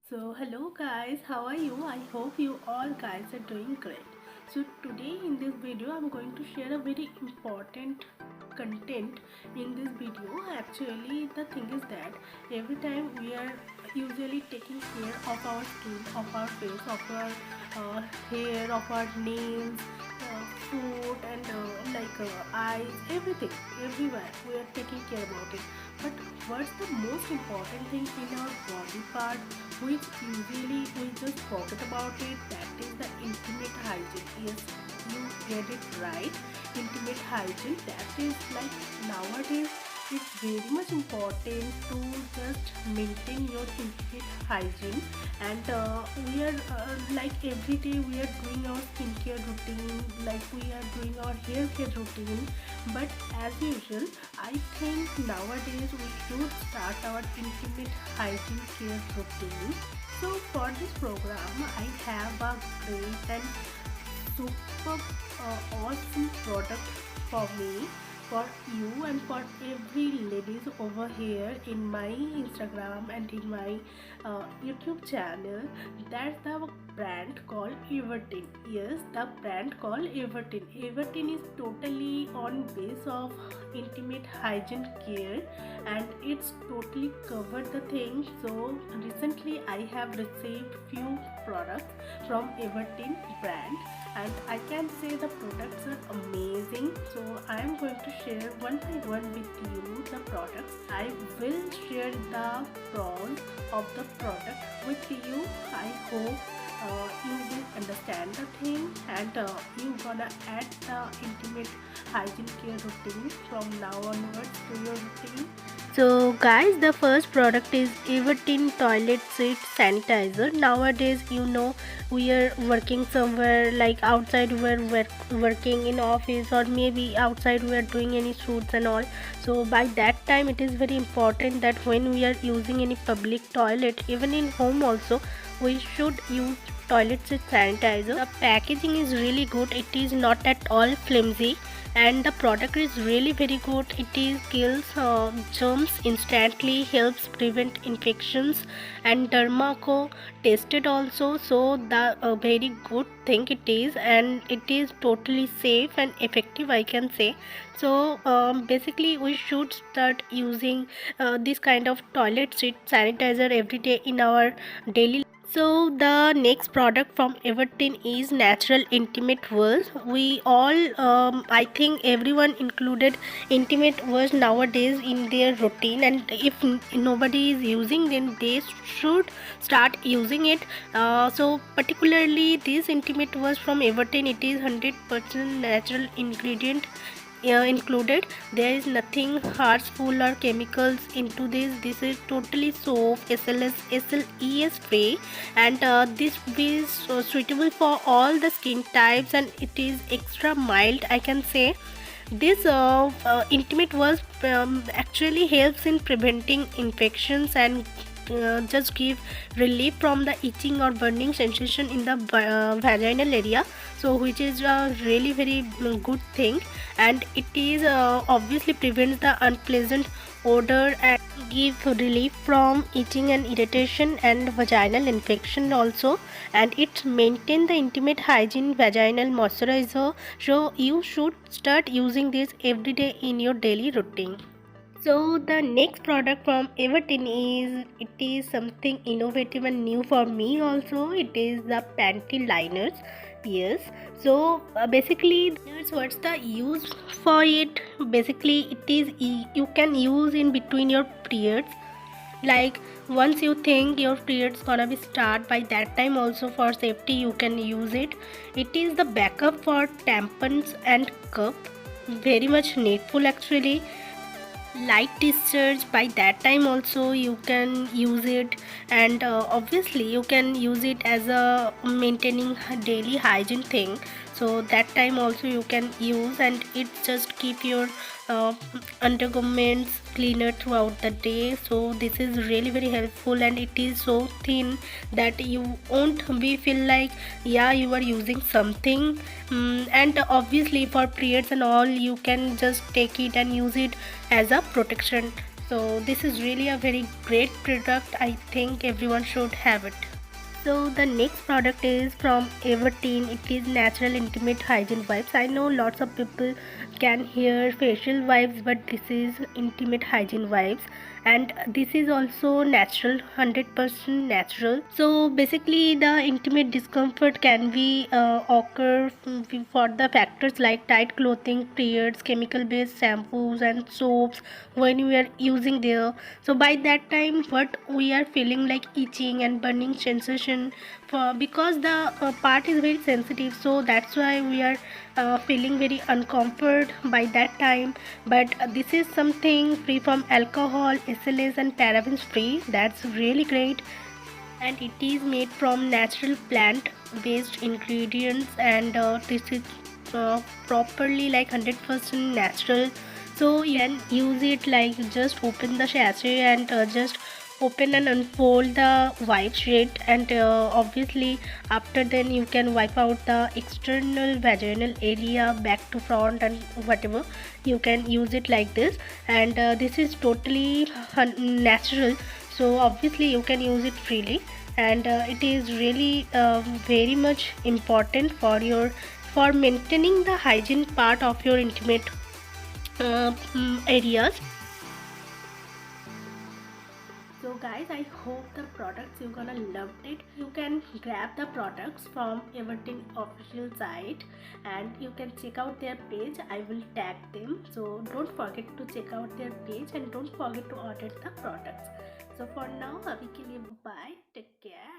So hello guys, how are you? I hope you all guys are doing great. So today in this video I'm going to share a very important content in this video. Actually the thing is that every time we are usually taking care of our skin, of our face, of our hair, of our nails, food and eyes, everything, everywhere we are taking care about it. But what's the most important thing in our body part which usually we just forget about it? That is the intimate hygiene. Yes, you get it right. Intimate hygiene. That is like nowadays it's very much important to just maintain your intimate hygiene, and we are like every day we are doing our skincare routine, like we are doing our hair care routine. But as usual, I think nowadays we should start our intimate hygiene care routine. So for this program I have a great and super awesome product for me, for you, and for every ladies over here in my Instagram and in my YouTube channel. That's the brand called Evertin. Yes, the brand called Evertin. Evertin is totally on base of intimate hygiene care, and it's totally covered the thing. So recently I have received few products from Evertin brand, and I can say the products are amazing. So I am going to share one by one with you the products. I will share the pros of the product with you. I hope you will understand the thing, and you gonna add the intimate hygiene care routine from now onwards to your routine. So guys, the first product is Evertin toilet seat sanitizer. Nowadays, we are working somewhere like outside, working in office, or maybe outside we are doing any shoots and all. So by that time it is very important that when we are using any public toilet, even in home also, we should use toilet seat sanitizer. The packaging is really good. It is not at all flimsy, and the product is really very good. It is kills germs instantly, helps prevent infections, and Dermaco tested also. So the very good thing it is, and it is totally safe and effective, I can say. So basically we should start using this kind of toilet seat sanitizer every day in our daily. So the next product from Evertin is Natural Intimate Wash. We all, I think everyone included intimate wash nowadays in their routine, and if nobody is using, then they should start using it. So particularly this intimate wash from Evertin, it is 100% natural ingredient included. There is nothing harmful or chemicals into this is totally soap, SLES free, and this is suitable for all the skin types, and it is extra mild, I can say. This intimate wash actually helps in preventing infections, and just give relief from the itching or burning sensation in the vaginal area, so which is a really very good thing. And it is obviously prevents the unpleasant odor and give relief from itching and irritation and vaginal infection also. And it maintain the intimate hygiene vaginal moisturizer, so you should start using this every day in your daily routine. So the next product from Evertin is something innovative and new for me also. It is the panty liners. Yes. So basically, what's the use for it? Basically, it is you can use in between your periods. Like once you think your periods gonna be start, by that time also for safety you can use it. It is the backup for tampons and cup. Very much needful actually. Light discharge, by that time also you can use it, and obviously you can use it as a maintaining daily hygiene thing. So that time also you can use, and it just keep your uh, undergarments cleaner throughout the day. So this is really very helpful, and it is so thin that you won't be feel like yeah you are using something. And obviously for periods and all, you can just take it and use it as a protection. So this is really a very great product. I think everyone should have it. So the next product is from Everteen. It is natural intimate hygiene wipes. I know lots of people can hear facial wipes, but this is intimate hygiene wipes, and this is also natural, 100% natural. So basically the intimate discomfort can be occur for the factors like tight clothing, periods, chemical based shampoos and soaps when we are using there. So by that time what we are feeling like itching and burning sensation, for because the part is very sensitive, so that's why we are feeling very uncomfort by that time. But this is something free from alcohol, SLS and parabens free. That's really great, and it is made from natural plant based ingredients, and this is properly like 100% natural. So you can use it like just open the sachet and just open and unfold the wipe sheet, and obviously after then you can wipe out the external vaginal area back to front and whatever. You can use it like this, and this is totally natural, so obviously you can use it freely. And it is really very much important for your, for maintaining the hygiene part of your intimate areas. So guys, I hope the products you're gonna love it. You can grab the products from Everteen official site, and you can check out their page. I will tag them, so don't forget to check out their page and don't forget to order the products. So for now, abhi ke liye bye, take care.